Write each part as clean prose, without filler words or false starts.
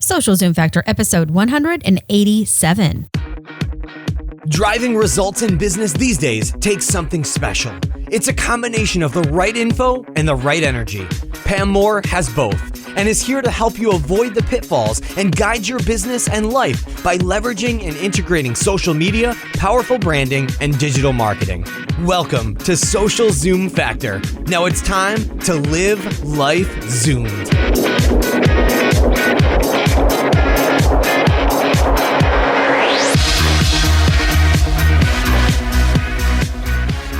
Social Zoom Factor, episode 187. Driving results in business these days takes something special. It's a combination of the right info and the right energy. Pam Moore has both and is here to help you avoid the pitfalls and guide your business and life by leveraging and integrating social media, powerful branding, and digital marketing. Welcome to Social Zoom Factor. Now it's time to live life zoomed.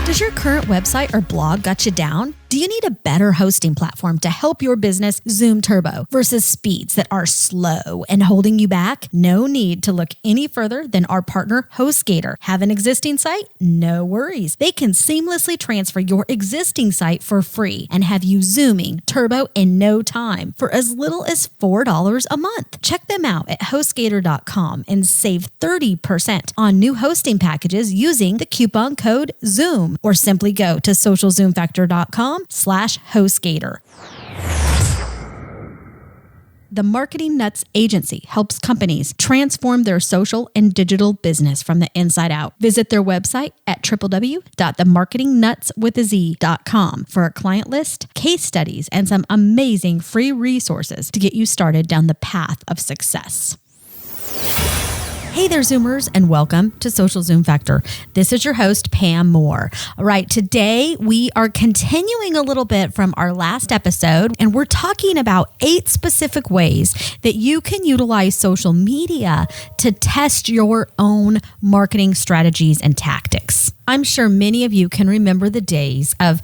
Does your current website or blog got you down? Do you need a better hosting platform to help your business zoom turbo versus speeds that are slow and holding you back? No need to look any further than our partner HostGator. Have an existing site? No worries. They can seamlessly transfer your existing site for free and have you zooming turbo in no time for as little as $4 a month. Check them out at HostGator.com and save 30% on new hosting packages using the coupon code ZOOM, or simply go to socialzoomfactor.com/HostGator. The Marketing Nuts Agency helps companies transform their social and digital business from the inside out. Visit their website at www.themarketingnutswithaz.com for a client list, case studies, and some amazing free resources to get you started down the path of success. Hey there, Zoomers, and welcome to Social Zoom Factor. This is your host, Pam Moore. All right, today we are continuing a little bit from our last episode, and we're talking about 8 specific ways that you can utilize social media to test your own marketing strategies and tactics. I'm sure many of you can remember the days of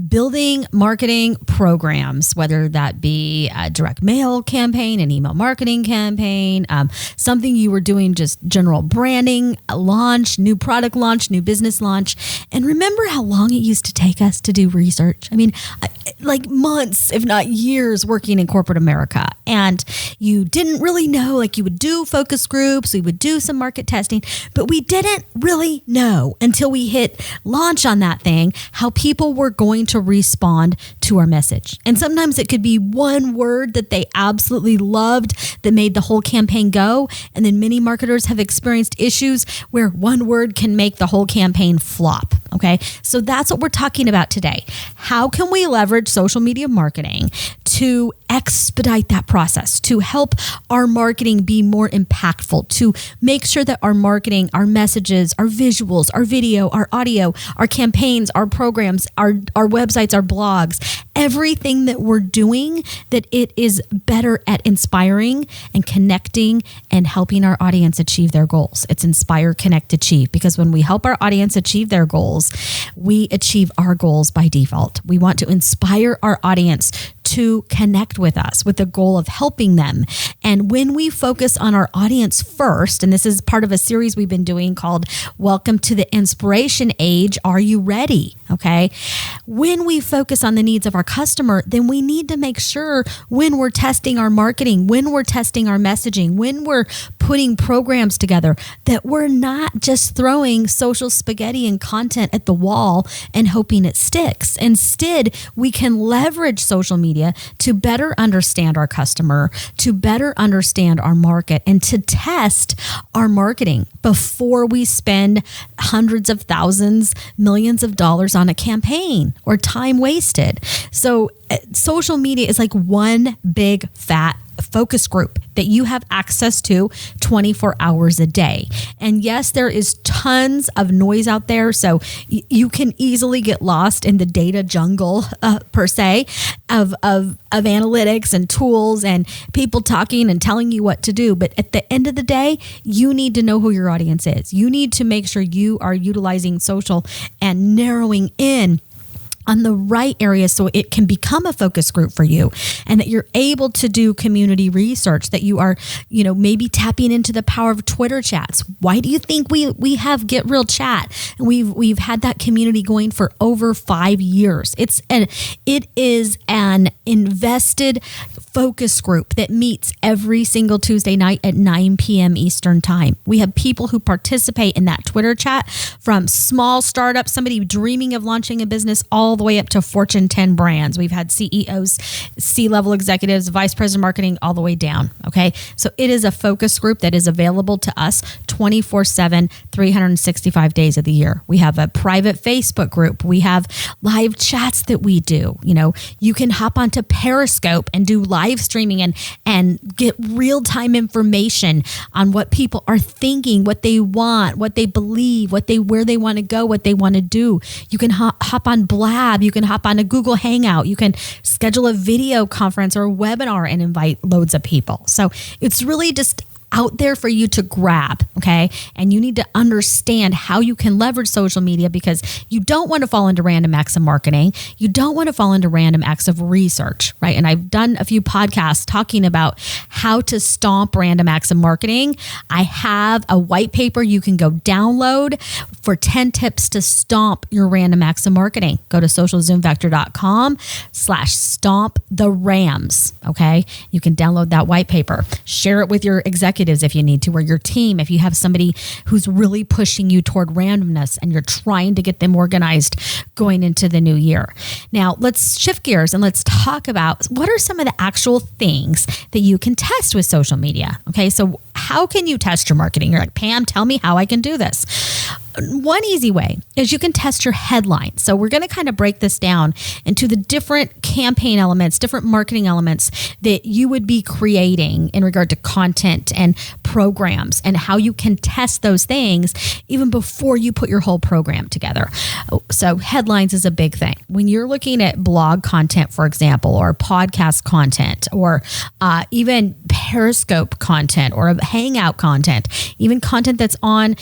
building marketing programs, whether that be a direct mail campaign, an email marketing campaign, something you were doing just general branding, a launch, new product launch, new business launch. And remember how long it used to take us to do research? I mean, like months, if not years, working in corporate America. And you didn't really know, like you would do focus groups, we would do some market testing, but we didn't really know until we hit launch on that thing, how people were going to respond to our message. And sometimes it could be one word that they absolutely loved that made the whole campaign go. And then many marketers have experienced issues where one word can make the whole campaign flop. Okay. So that's what we're talking about today. How can we leverage social media marketing to expedite that process, to help our marketing be more impactful, to make sure that our marketing, our messages, our visuals, our video, our audio, our campaigns, our programs, our websites, our blogs, everything that we're doing, that it is better at inspiring and connecting and helping our audience achieve their goals. It's inspire, connect, achieve, because when we help our audience achieve their goals, we achieve our goals by default. We want to inspire our audience to connect with us with the goal of helping them. And when we focus on our audience first, and this is part of a series we've been doing called Welcome to the Inspiration Age, Are You Ready? Okay. When we focus on the needs of our customer, then we need to make sure when we're testing our marketing, when we're testing our messaging, when we're putting programs together, that we're not just throwing social spaghetti and content at the wall and hoping it sticks. Instead, we can leverage social media to better understand our customer, to better understand our market, and to test our marketing before we spend hundreds of thousands, millions of dollars on a campaign or time wasted. So social media is like one big fat focus group that you have access to 24 hours a day. And yes, there is tons of noise out there. So you can easily get lost in the data jungle per se of analytics and tools and people talking and telling you what to do. But at the end of the day, you need to know who your audience is. You need to make sure you are utilizing social and narrowing in on the right areas so it can become a focus group for you, and that you're able to do community research, that you are, maybe tapping into the power of Twitter chats. Why do you think we have Get Real Chat? And we've had that community going for over 5 years. It is an invested focus group that meets every single Tuesday night at 9 p.m. Eastern time. We have people who participate in that Twitter chat, from small startups, somebody dreaming of launching a business, all all the way up to Fortune 10 brands. We've had CEOs, C-level executives, vice president of marketing, all the way down. Okay. So it is a focus group that is available to us 24/7, 365 days of the year. We have a private Facebook group. We have live chats that we do. You can hop onto Periscope and do live streaming and get real-time information on what people are thinking, what they want, what they believe, where they want to go, what they want to do. You can hop on Blab. You can hop on a Google Hangout. You can schedule a video conference or a webinar and invite loads of people. So it's really just out there for you to grab, okay? And you need to understand how you can leverage social media, because you don't want to fall into random acts of marketing. You don't want to fall into random acts of research, right? And I've done a few podcasts talking about how to stomp random acts of marketing. I have a white paper you can go download for 10 tips to stomp your random acts of marketing. Go to socialzoomfactor.com/stomp-the-rams, okay? You can download that white paper. Share it with your executives if you need to, or your team, if you have somebody who's really pushing you toward randomness and you're trying to get them organized going into the new year. Now, let's shift gears and let's talk about what are some of the actual things that you can test with social media. Okay, so how can you test your marketing? You're like, Pam, tell me how I can do this. One easy way is you can test your headline. So we're going to kind of break this down into the different campaign elements, different marketing elements that you would be creating in regard to content and programs, and how you can test those things even before you put your whole program together. So headlines is a big thing. When you're looking at blog content, for example, or podcast content, or even Periscope content or Hangout content, even content that's on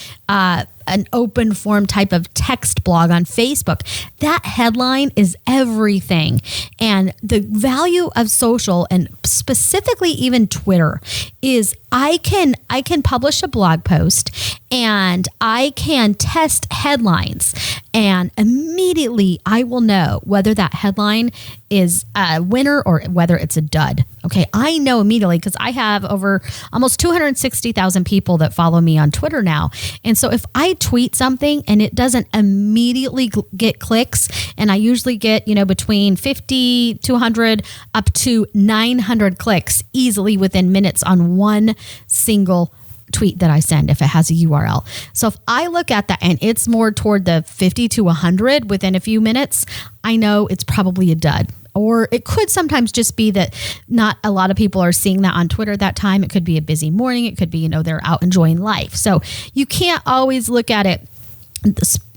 an open form type of text blog on Facebook, that headline is everything. And the value of social, and specifically even Twitter, is I can publish a blog post and I can test headlines, and immediately I will know whether that headline is a winner or whether it's a dud. Okay, I know immediately because I have over almost 260,000 people that follow me on Twitter now. And so if I tweet something and it doesn't immediately get clicks, and I usually get, between 50 to 100 up to 900 clicks easily within minutes on one single tweet that I send if it has a URL. So if I look at that and it's more toward the 50 to 100 within a few minutes, I know it's probably a dud. Or it could sometimes just be that not a lot of people are seeing that on Twitter that time. It could be a busy morning. It could be, they're out enjoying life. So you can't always look at it.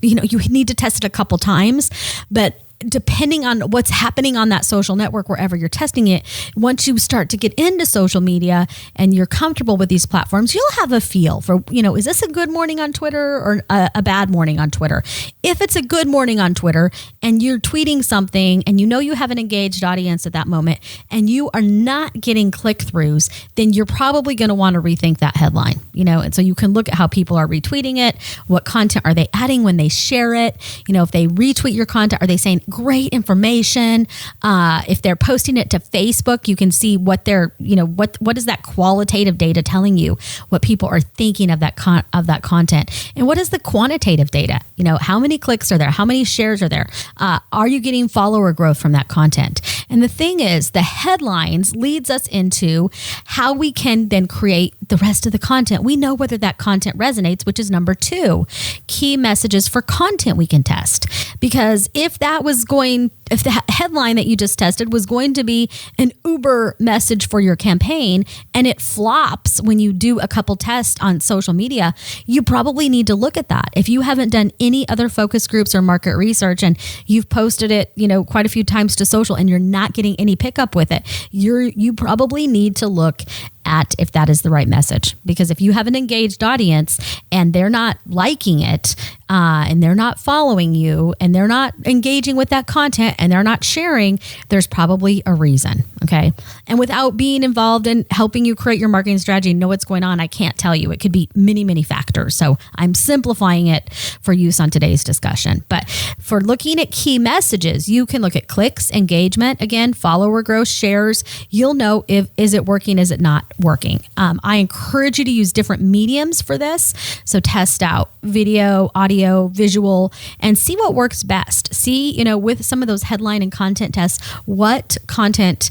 You need to test it a couple times, but depending on what's happening on that social network, wherever you're testing it, once you start to get into social media and you're comfortable with these platforms, you'll have a feel for, is this a good morning on Twitter or a bad morning on Twitter? If it's a good morning on Twitter and you're tweeting something and you have an engaged audience at that moment and you are not getting click-throughs, then you're probably going to want to rethink that headline, and so you can look at how people are retweeting it. What content are they adding when they share it? If they retweet your content, are they saying great information? If they're posting it to Facebook, you can see what they're, what is that qualitative data telling you, what people are thinking of that content, and what is the quantitative data? How many clicks are there? How many shares are there? Are you getting follower growth from that content? And the thing is, the headlines leads us into how we can then create the rest of the content. We know whether that content resonates, which is number 2, key messages for content we can test. Because if the headline that you just tested was going to be an Uber message for your campaign and it flops when you do a couple tests on social media, you probably need to look at that. If you haven't done any other focus groups or market research and you've posted it, quite a few times to social and you're not getting any pickup with it, you probably need to look at if that is the right message. Because if you have an engaged audience and they're not liking it and they're not following you and they're not engaging with that content, and they're not sharing, there's probably a reason. Okay. And without being involved in helping you create your marketing strategy and know what's going on, I can't tell you. It could be many, many factors. So I'm simplifying it for use on today's discussion. But for looking at key messages, you can look at clicks, engagement, again, follower growth, shares. You'll know is it working, is it not working. I encourage you to use different mediums for this. So test out video, audio, visual, and see what works best. See, with some of those headline and content tests, what content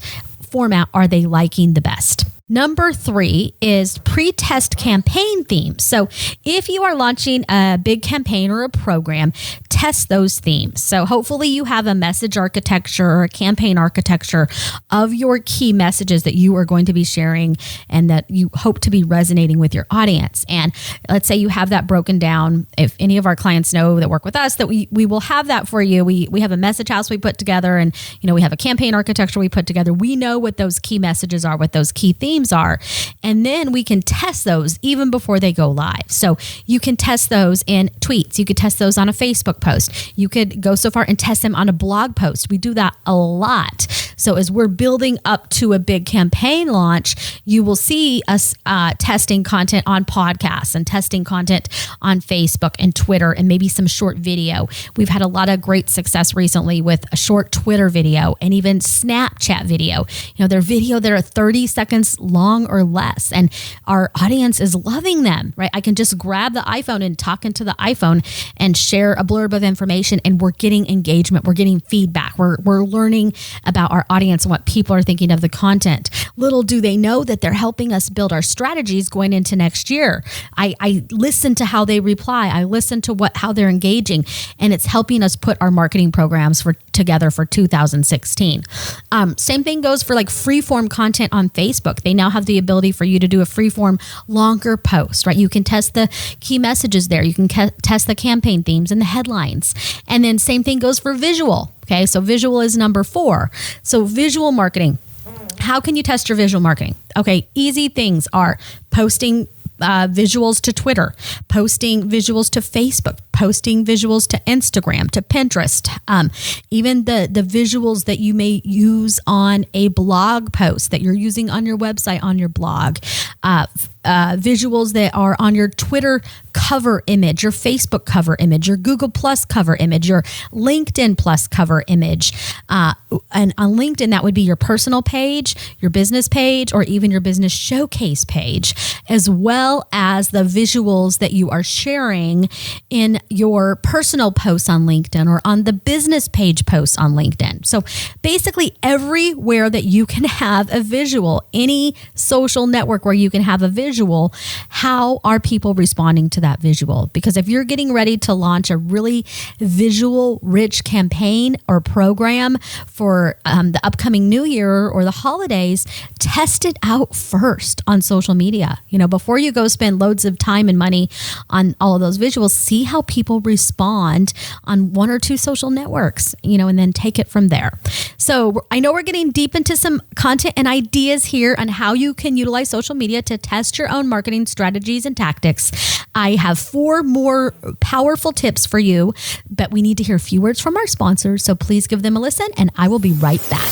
format are they liking the best? Number 3 is pre-test campaign themes. So if you are launching a big campaign or a program, test those themes. So hopefully you have a message architecture or a campaign architecture of your key messages that you are going to be sharing and that you hope to be resonating with your audience. And let's say you have that broken down. If any of our clients know that work with us, that we will have that for you. We have a message house we put together, and we have a campaign architecture we put together. We know what those key messages are, what those key themes are. And then we can test those even before they go live. So you can test those in tweets. You could test those on a Facebook post. You could go so far and test them on a blog post. We do that a lot. So as we're building up to a big campaign launch, you will see us testing content on podcasts and testing content on Facebook and Twitter and maybe some short video. We've had a lot of great success recently with a short Twitter video and even Snapchat video. They're video that are 30 seconds long or less, and our audience is loving them, right? I can just grab the iPhone and talk into the iPhone and share a blurb of information, and we're getting engagement. We're getting feedback. We're learning about our audience and what people are thinking of the content. Little do they know that they're helping us build our strategies going into next year. I listen to how they reply. I listen to how they're engaging, and it's helping us put our marketing programs together for 2016. Same thing goes for like free-form content on Facebook. They now have the ability for you to do a free-form longer post, right? You can test the key messages there. You can test the campaign themes and the headlines. And then same thing goes for visual. Okay, so visual is number 4. So visual marketing. How can you test your visual marketing? Okay, easy things are posting visuals to Twitter, posting visuals to Facebook, posting visuals to Instagram, to Pinterest, even the visuals that you may use on a blog post that you're using on your website, on your blog, visuals that are on your Twitter cover image, your Facebook cover image, your Google Plus cover image, your LinkedIn Plus cover image. And on LinkedIn, that would be your personal page, your business page, or even your business showcase page, as well as the visuals that you are sharing in your personal posts on LinkedIn or on the business page posts on LinkedIn. So basically everywhere that you can have a visual, any social network where you can have a visual, how are people responding to that visual? Because if you're getting ready to launch a really visual rich campaign or program for the upcoming new year or the holidays, test it out first on social media. Before you go spend loads of time and money on all of those visuals, see how people respond on 1 or 2 social networks, and then take it from there. So I know we're getting deep into some content and ideas here on how you can utilize social media to test your own marketing strategies and tactics. I have 4 more powerful tips for you, but we need to hear a few words from our sponsors. So please give them a listen, and I will be right back.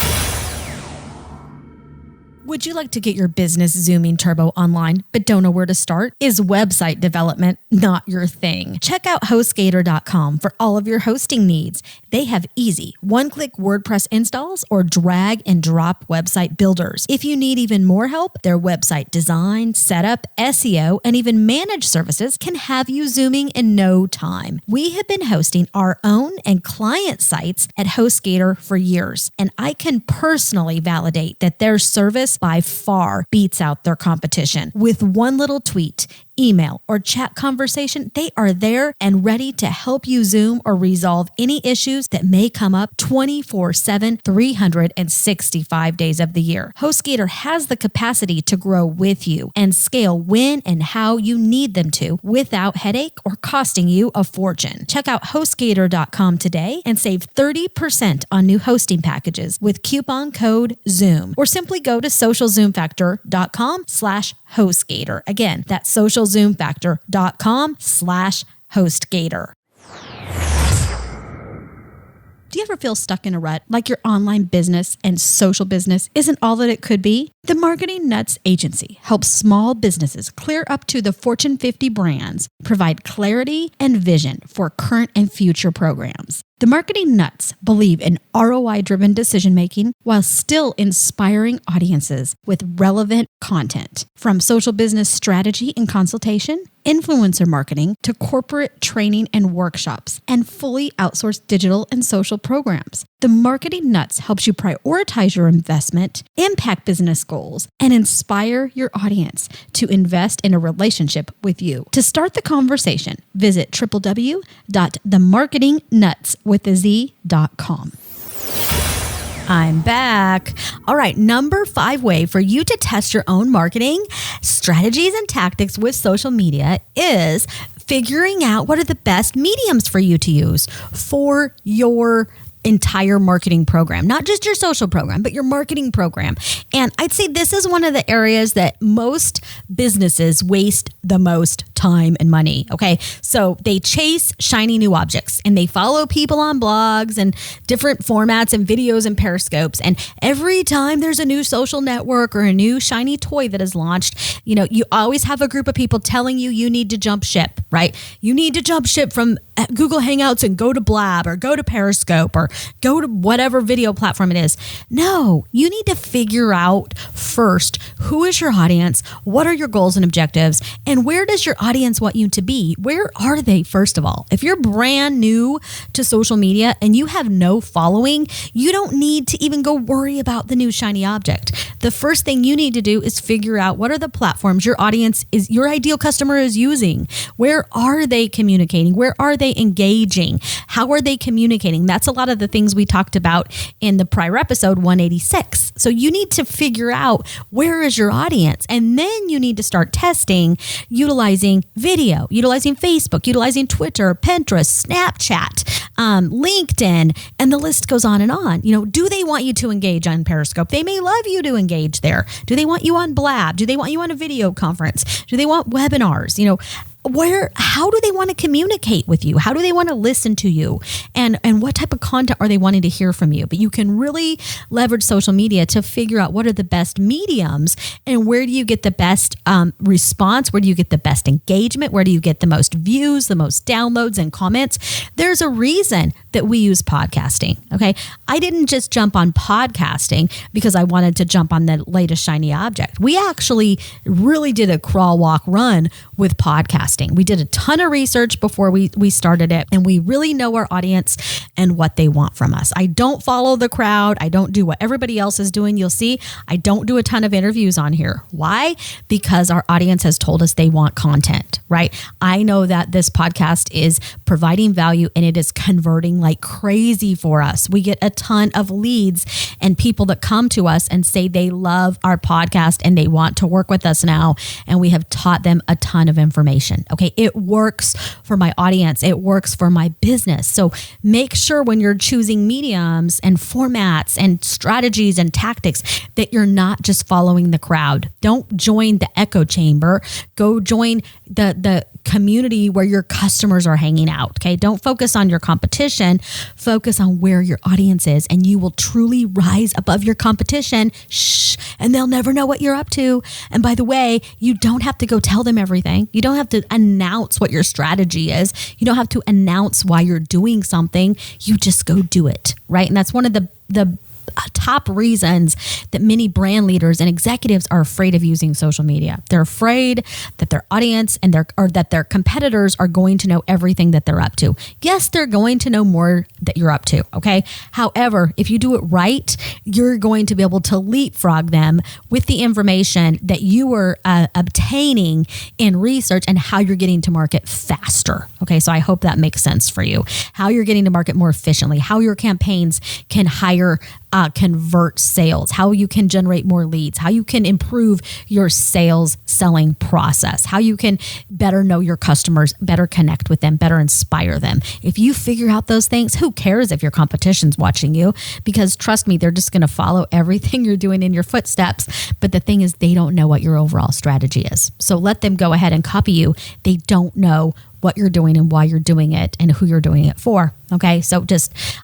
Would you like to get your business zooming turbo online, but don't know where to start? Is website development not your thing? Check out HostGator.com for all of your hosting needs. They have easy one-click WordPress installs or drag and drop website builders. If you need even more help, their website design, setup, SEO, and even managed services can have you zooming in no time. We have been hosting our own and client sites at HostGator for years, and I can personally validate that their service by far beats out their competition. With one little tweet, email, or chat conversation, they are there and ready to help you Zoom or resolve any issues that may come up 24/7, 365 days of the year. HostGator has the capacity to grow with you and scale when and how you need them to without headache or costing you a fortune. Check out HostGator.com today and save 30% on new hosting packages with coupon code ZOOM, or simply go to socialzoomfactor.com/HostGator. Again, that's socialzoomfactor.com/HostGator. Do you ever feel stuck in a rut, like your online business and social business isn't all that it could be? The Marketing Nuts Agency helps small businesses clear up to the Fortune 50 brands, provide clarity and vision for current and future programs. The Marketing Nuts believe in ROI-driven decision-making while still inspiring audiences with relevant content. From social business strategy and consultation, influencer marketing, to corporate training and workshops, and fully outsourced digital and social programs. The Marketing Nuts helps you prioritize your investment, impact business goals, and inspire your audience to invest in a relationship with you. To start the conversation, visit www.themarketingnuts.com. I'm back. All right, number 5 way for you to test your own marketing strategies and tactics with social media is figuring out what are the best mediums for you to use for your entire marketing program, not just your social program, but your marketing program. And I'd say this is one of the areas that most businesses waste the most time and money. Okay. So they chase shiny new objects and they follow people on blogs and different formats and videos and periscopes. And every time there's a new social network or a new shiny toy that is launched, you always have a group of people telling you need to jump ship, right? You need to jump ship from Google Hangouts and go to Blab or go to Periscope or go to whatever video platform it is. No, you need to figure out first, who is your audience? What are your goals and objectives? And where does your audience want you to be? Where are they, first of all? If you're brand new to social media and you have no following, you don't need to even go worry about the new shiny object. The first thing you need to do is figure out what are the platforms your audience is, your ideal customer is using. Where are they communicating? Where are they engaging? How are they communicating? That's a lot of the things we talked about in the prior episode 186. So you need to figure out where is your audience, and then you need to start testing utilizing video, utilizing Facebook, utilizing Twitter, Pinterest, Snapchat, LinkedIn, and the list goes on and on. Do they want you to engage on Periscope? They may love you to engage there. Do they want you on Blab? Do they want you on a video conference? Do they want webinars? How do they want to communicate with you? How do they want to listen to you? And what type of content are they wanting to hear from you? But you can really leverage social media to figure out what are the best mediums and where do you get the best response? Where do you get the best engagement? Where do you get the most views, the most downloads and comments? There's a reason that we use podcasting. Okay. I didn't just jump on podcasting because I wanted to jump on the latest shiny object. We actually really did a crawl, walk, run with podcasting. We did a ton of research before we started it, and we really know our audience and what they want from us. I don't follow the crowd. I don't do what everybody else is doing. You'll see I don't do a ton of interviews on here. Why? Because our audience has told us they want content, right? I know that this podcast is providing value and it is converting like crazy for us. We get a ton of leads and people that come to us and say they love our podcast and they want to work with us now. And we have taught them a ton of information. Okay. It works for my audience. It works for my business. So make sure when you're choosing mediums and formats and strategies and tactics that you're not just following the crowd. Don't join the echo chamber. Go join the community where your customers are hanging out. Okay. Don't focus on your competition. Focus on where your audience is, and you will truly rise above your competition. And they'll never know what you're up to. And by the way, you don't have to go tell them everything. You don't have to announce what your strategy is. You don't have to announce why you're doing something. You just go do it. Right. And that's one of the top reasons that many brand leaders and executives are afraid of using social media. They're afraid that their audience and that their competitors are going to know everything that they're up to. Yes, they're going to know more that you're up to. Okay. However, if you do it right, you're going to be able to leapfrog them with the information that you were obtaining in research and how you're getting to market faster. Okay. So I hope that makes sense for you. How you're getting to market more efficiently, how your campaigns can convert sales, how you can generate more leads, how you can improve your sales selling process, how you can better know your customers, better connect with them, better inspire them. If you figure out those things, who cares if your competition's watching you? Because trust me, they're just going to follow everything you're doing in your footsteps. But the thing is, they don't know what your overall strategy is. So let them go ahead and copy you. They don't know what you're doing and why you're doing it and who you're doing it for. Okay. So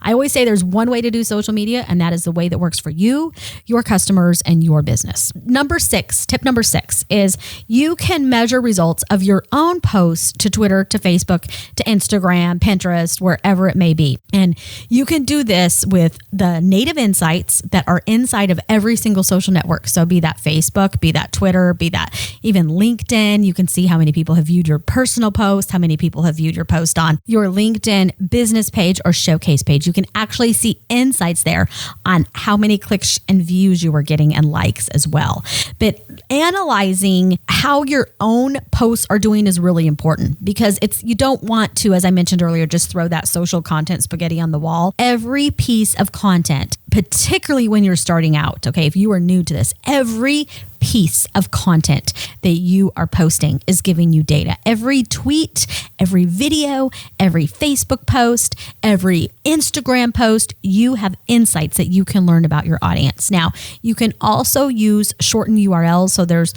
I always say there's one way to do social media, and that is the way that works for you, your customers, and your business. Tip number 6 is you can measure results of your own posts to Twitter, to Facebook, to Instagram, Pinterest, wherever it may be. And you can do this with the native insights that are inside of every single social network. So be that Facebook, be that Twitter, be that even LinkedIn. You can see how many people have viewed your personal post, how many people have viewed your post on your LinkedIn business page or showcase page. You can actually see insights there on how many clicks and views you are getting and likes as well. But analyzing how your own posts are doing is really important, because you don't want to, as I mentioned earlier, just throw that social content spaghetti on the wall. Every piece of content, particularly when you're starting out, okay, if you are new to this, every piece of content that you are posting is giving you data. Every tweet, every video, every Facebook post, every Instagram post, you have insights that you can learn about your audience. Now, you can also use shortened URLs. So there's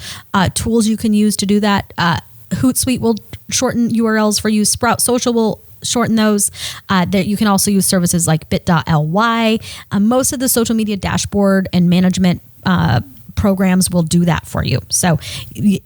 tools you can use to do that. Hootsuite will shorten URLs for you. Sprout Social will shorten those. That you can also use services like bit.ly. Most of the social media dashboard and management programs will do that for you. So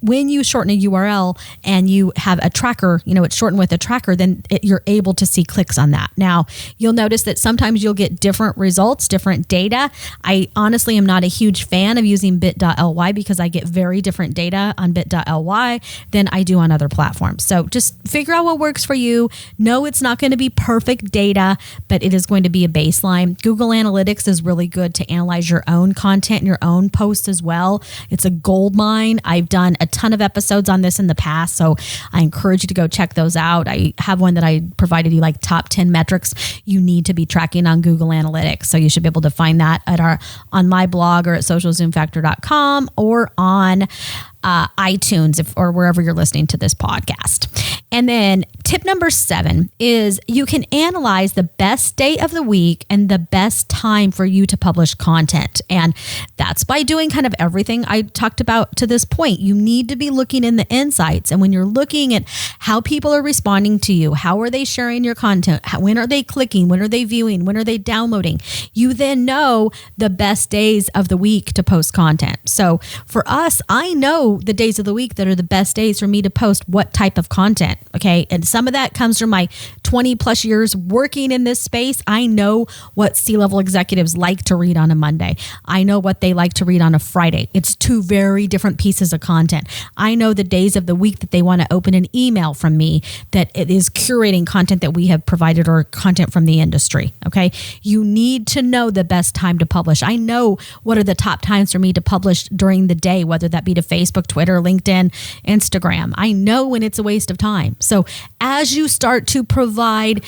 when you shorten a URL and you have a tracker, it's shortened with a tracker, then you're able to see clicks on that. Now, you'll notice that sometimes you'll get different results, different data. I honestly am not a huge fan of using bit.ly because I get very different data on bit.ly than I do on other platforms. So just figure out what works for you. No, it's not going to be perfect data, but it is going to be a baseline. Google Analytics is really good to analyze your own content and your own posts as well. It's a gold mine. I've done a ton of episodes on this in the past, so I encourage you to go check those out. I have one that I provided you, like top 10 metrics you need to be tracking on Google Analytics. So you should be able to find that on my blog or at socialzoomfactor.com or on iTunes or wherever you're listening to this podcast. And then tip number 7 is you can analyze the best day of the week and the best time for you to publish content. And that's by doing kind of everything I talked about to this point. You need to be looking in the insights. And when you're looking at how people are responding to you, how are they sharing your content? When are they clicking? When are they viewing? When are they downloading? You then know the best days of the week to post content. So for us, I know the days of the week that are the best days for me to post what type of content. Okay. And some of that comes from my 20 plus years working in this space. I know what C-level executives like to read on a Monday. I know what they like to read on a Friday. It's two very different pieces of content. I know the days of the week that they want to open an email from me, that it is curating content that we have provided or content from the industry. Okay. You need to know the best time to publish. I know what are the top times for me to publish during the day, whether that be to Facebook, Twitter, LinkedIn, Instagram. I know when it's a waste of time. So as you start to provide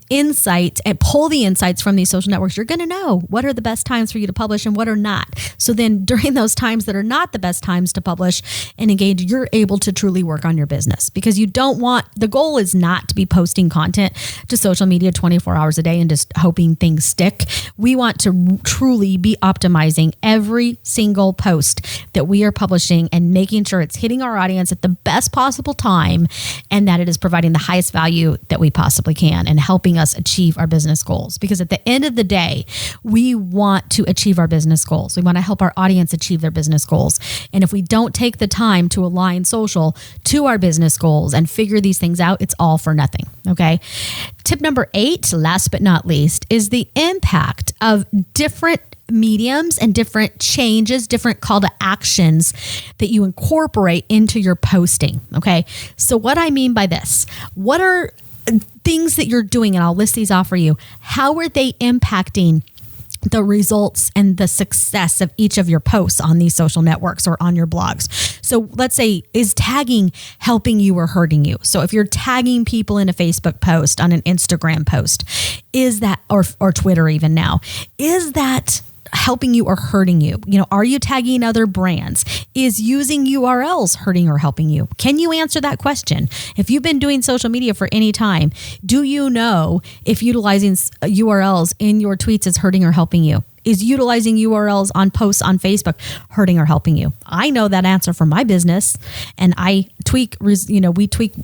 insights and pull the insights from these social networks, you're going to know what are the best times for you to publish and what are not. So then during those times that are not the best times to publish and engage, you're able to truly work on your business, because the goal is not to be posting content to social media 24 hours a day and just hoping things stick. We want to truly be optimizing every single post that we are publishing and making sure it's hitting our audience at the best possible time, and that it is providing the highest value that we possibly can and helping us achieve our business goals. Because at the end of the day, we want to achieve our business goals. We want to help our audience achieve their business goals. And if we don't take the time to align social to our business goals and figure these things out, it's all for nothing. Okay. Tip number 8, last but not least, is the impact of different mediums and different changes, different call to actions that you incorporate into your posting. Okay. So what I mean by this, what are things that you're doing? And I'll list these off for you. How are they impacting the results and the success of each of your posts on these social networks or on your blogs? So let's say, is tagging helping you or hurting you? So if you're tagging people in a Facebook post, on an Instagram post, is that, or Twitter even now, is that helping you or hurting you? Are you tagging other brands? Is using URLs hurting or helping you? Can you answer that question? If you've been doing social media for any time, do you know if utilizing URLs in your tweets is hurting or helping you? Is utilizing URLs on posts on Facebook hurting or helping you? I know that answer for my business, and we tweak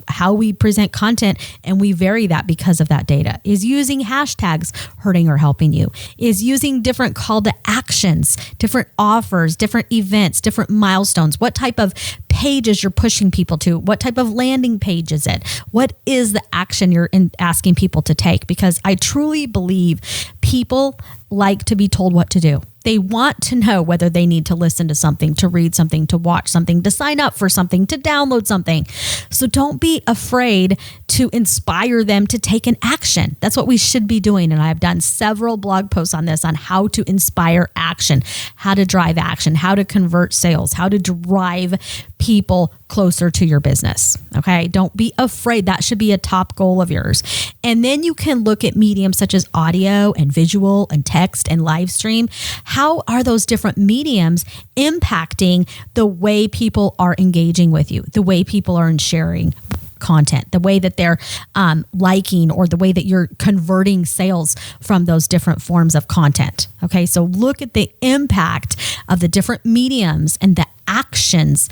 how we present content, and we vary that because of that data. Is using hashtags hurting or helping you? Is using different call to actions, different offers, different events, different milestones? What type of pages you're pushing people to? What type of landing page is it? What is the action you're asking people to take? Because I truly believe people like to be told what to do. They want to know whether they need to listen to something, to read something, to watch something, to sign up for something, to download something. So don't be afraid to inspire them to take an action. That's what we should be doing. And I've done several blog posts on this, on how to inspire action, how to drive action, how to convert sales, how to drive people closer to your business. Okay. Don't be afraid. That should be a top goal of yours. And then you can look at mediums such as audio and visual and text and live stream. How are those different mediums impacting the way people are engaging with you, the way people are sharing content, the way that they're liking, or the way that you're converting sales from those different forms of content? Okay, so look at the impact of the different mediums and the actions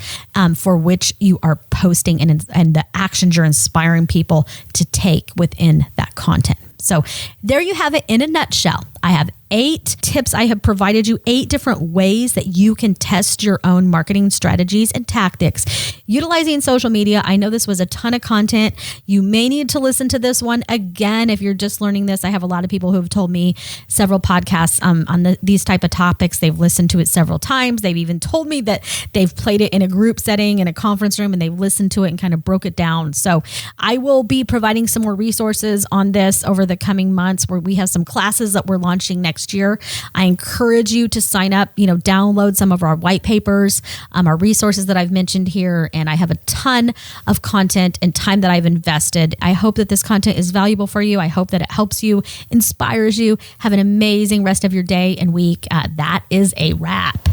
for which you are posting, and the actions you're inspiring people to take within that content. So there you have it in a nutshell. I have 8 tips. I have provided you 8 different ways that you can test your own marketing strategies and tactics utilizing social media. I know this was a ton of content. You may need to listen to this one again if you're just learning this. I have a lot of people who have told me several podcasts on these type of topics. They've listened to it several times. They've even told me that they've played it in a group setting, in a conference room, and they've listened to it and kind of broke it down. So I will be providing some more resources on this over the coming months, where we have some classes that we're launching next year. I encourage you to sign up, download some of our white papers, our resources that I've mentioned here. And I have a ton of content and time that I've invested. I hope that this content is valuable for you. I hope that it helps you, inspires you. Have an amazing rest of your day and week. That is a wrap.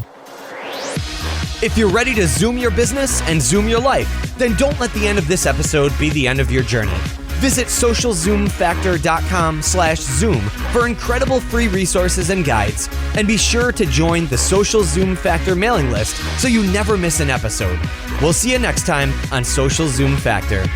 If you're ready to Zoom your business and Zoom your life, then don't let the end of this episode be the end of your journey. Visit socialzoomfactor.com/Zoom for incredible free resources and guides. And be sure to join the Social Zoom Factor mailing list so you never miss an episode. We'll see you next time on Social Zoom Factor.